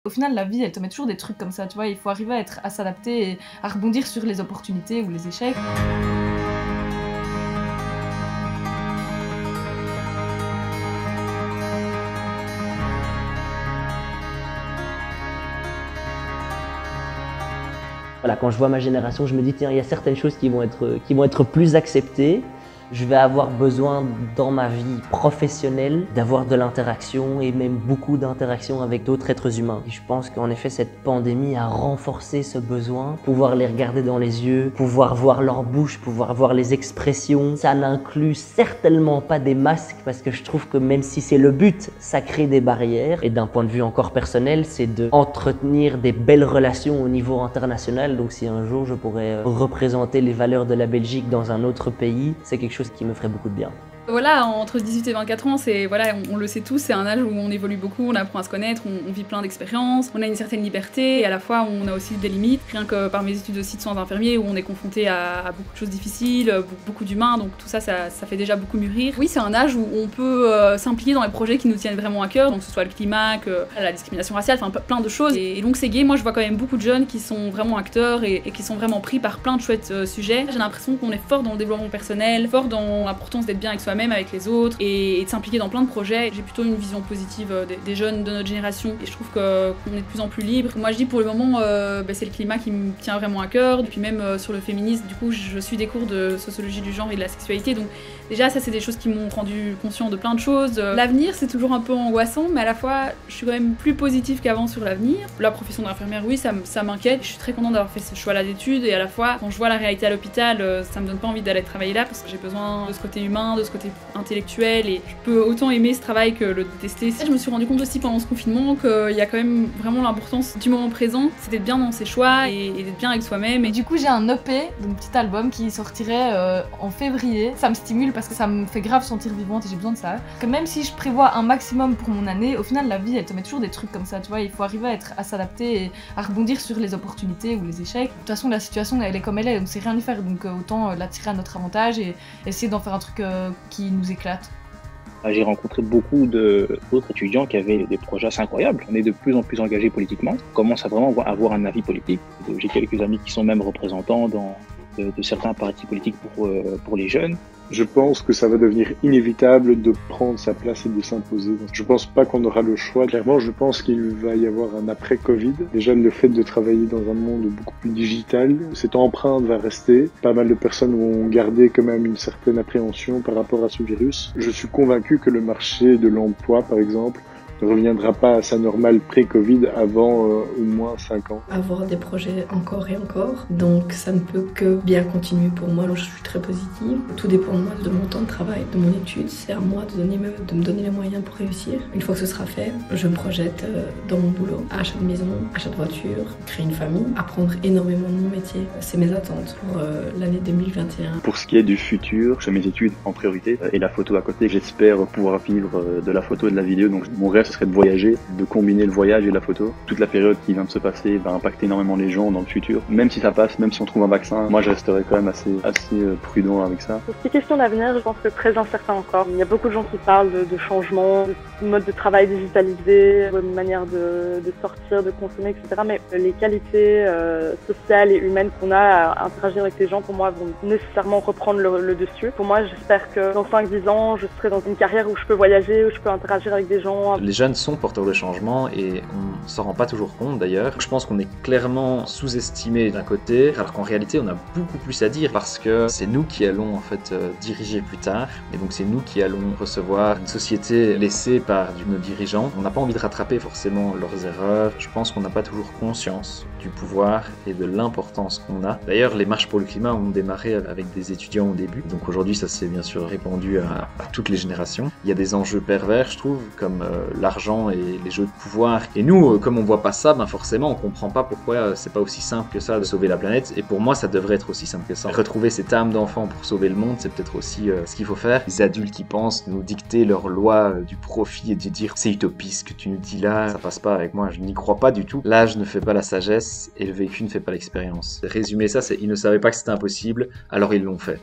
Au final, la vie, elle te met toujours des trucs comme ça, tu vois, il faut arriver à s'adapter et à rebondir sur les opportunités ou les échecs. Voilà, quand je vois ma génération, je me dis tiens, il y a certaines choses qui vont être plus acceptées. Je vais avoir besoin dans ma vie professionnelle d'avoir de l'interaction et même beaucoup d'interaction avec d'autres êtres humains. Et je pense qu'en effet cette pandémie a renforcé ce besoin, pouvoir les regarder dans les yeux, pouvoir voir leur bouche, pouvoir voir les expressions. Ça n'inclut certainement pas des masques parce que je trouve que même si c'est le but, ça crée des barrières. Et d'un point de vue encore personnel, c'est de entretenir des belles relations au niveau international. Donc si un jour je pourrais représenter les valeurs de la Belgique dans un autre pays, c'est quelque chose qui me ferait beaucoup de bien. Voilà, entre 18 et 24 ans, c'est, voilà, on le sait tous, c'est un âge où on évolue beaucoup, on apprend à se connaître, on vit plein d'expériences, on a une certaine liberté et à la fois on a aussi des limites. Rien que par mes études aussi de soins infirmiers où on est confronté à beaucoup de choses difficiles, beaucoup d'humains, donc tout ça, ça fait déjà beaucoup mûrir. Oui, c'est un âge où on peut s'impliquer dans les projets qui nous tiennent vraiment à cœur, donc que ce soit le climat, que la discrimination raciale, enfin plein de choses. Et donc c'est gay, moi je vois quand même beaucoup de jeunes qui sont vraiment acteurs et qui sont vraiment pris par plein de chouettes sujets. J'ai l'impression qu'on est fort dans le développement personnel, fort dans l'importance d'être bien avec soi-même, avec les autres et de s'impliquer dans plein de projets. J'ai plutôt une vision positive des jeunes de notre génération et je trouve qu'on est de plus en plus libre. Moi je dis pour le moment c'est le climat qui me tient vraiment à cœur, et puis même sur le féminisme, du coup je suis des cours de sociologie du genre et de la sexualité, donc déjà ça c'est des choses qui m'ont rendu conscient de plein de choses. L'avenir c'est toujours un peu angoissant, mais à la fois je suis quand même plus positive qu'avant sur l'avenir. La profession d'infirmière, oui, ça m'inquiète. Je suis très contente d'avoir fait ce choix-là d'études et à la fois quand je vois la réalité à l'hôpital, ça me donne pas envie d'aller travailler là parce que j'ai besoin de ce côté humain, de ce côté intellectuel et je peux autant aimer ce travail que le détester. Je me suis rendu compte aussi pendant ce confinement qu'il y a quand même vraiment l'importance du moment présent, c'est d'être bien dans ses choix et d'être bien avec soi-même. Et du coup j'ai un EP, donc petit album qui sortirait en février. Ça me stimule parce que ça me fait grave sentir vivante et j'ai besoin de ça. Que même si je prévois un maximum pour mon année, au final la vie elle te met toujours des trucs comme ça, tu vois, il faut arriver à s'adapter et à rebondir sur les opportunités ou les échecs. De toute façon la situation elle est comme elle est, on sait rien y faire, donc autant la tirer à notre avantage et essayer d'en faire un truc qui nous éclate. J'ai rencontré beaucoup d'autres étudiants qui avaient des projets assez incroyables. On est de plus en plus engagés politiquement, on commence à vraiment avoir un avis politique. J'ai quelques amis qui sont même représentants de certains partis politiques pour les jeunes. Je pense que ça va devenir inévitable de prendre sa place et de s'imposer. Je pense pas qu'on aura le choix. Clairement, je pense qu'il va y avoir un après-Covid. Déjà, le fait de travailler dans un monde beaucoup plus digital, cette empreinte va rester. Pas mal de personnes vont garder quand même une certaine appréhension par rapport à ce virus. Je suis convaincu que le marché de l'emploi, par exemple, ne reviendra pas à sa normale pré-Covid avant au moins 5 ans. Avoir des projets encore et encore, donc ça ne peut que bien continuer pour moi, donc je suis très positive. Tout dépend de moi, de mon temps de travail, de mon étude, c'est à moi de me donner les moyens pour réussir. Une fois que ce sera fait, je me projette dans mon boulot, achat de maison, achat de voiture, créer une famille, apprendre énormément de mon métier. C'est mes attentes pour l'année 2021. Pour ce qui est du futur, je fais mes études en priorité et la photo à côté. J'espère pouvoir vivre de la photo et de la vidéo, donc mon rêve ce serait de voyager, de combiner le voyage et la photo. Toute la période qui vient de se passer va impacter énormément les gens dans le futur. Même si ça passe, même si on trouve un vaccin, moi je resterai quand même assez prudent avec ça. Pour ces questions d'avenir, je pense que très incertain encore. Il y a beaucoup de gens qui parlent de changement, de mode de travail digitalisé, de manière de sortir, de consommer, etc. Mais les qualités sociales et humaines qu'on a à interagir avec les gens, pour moi, vont nécessairement reprendre le dessus. Pour moi, j'espère que dans 5-10 ans, je serai dans une carrière où je peux voyager, où je peux interagir avec des gens. Les jeunes sont porteurs de changement et on s'en rend pas toujours compte d'ailleurs. Je pense qu'on est clairement sous-estimé d'un côté, alors qu'en réalité on a beaucoup plus à dire parce que c'est nous qui allons en fait diriger plus tard et donc c'est nous qui allons recevoir une société laissée par nos dirigeants. On n'a pas envie de rattraper forcément leurs erreurs. Je pense qu'on n'a pas toujours conscience du pouvoir et de l'importance qu'on a. D'ailleurs, les marches pour le climat ont démarré avec des étudiants au début, donc aujourd'hui ça s'est bien sûr répandu à toutes les générations. Il y a des enjeux pervers, je trouve, comme l'argent et les jeux de pouvoir. Et nous, comme on voit pas ça, forcément on comprend pas pourquoi c'est pas aussi simple que ça de sauver la planète. Et pour moi, ça devrait être aussi simple que ça. Retrouver cette âme d'enfant pour sauver le monde, c'est peut-être aussi ce qu'il faut faire. Les adultes qui pensent nous dicter leur loi du profit et de dire c'est utopiste ce que tu nous dis là, ça passe pas avec moi, je n'y crois pas du tout. L'âge ne fait pas la sagesse et le vécu ne fait pas l'expérience. Résumer ça, c'est ils ne savaient pas que c'était impossible, alors ils l'ont fait.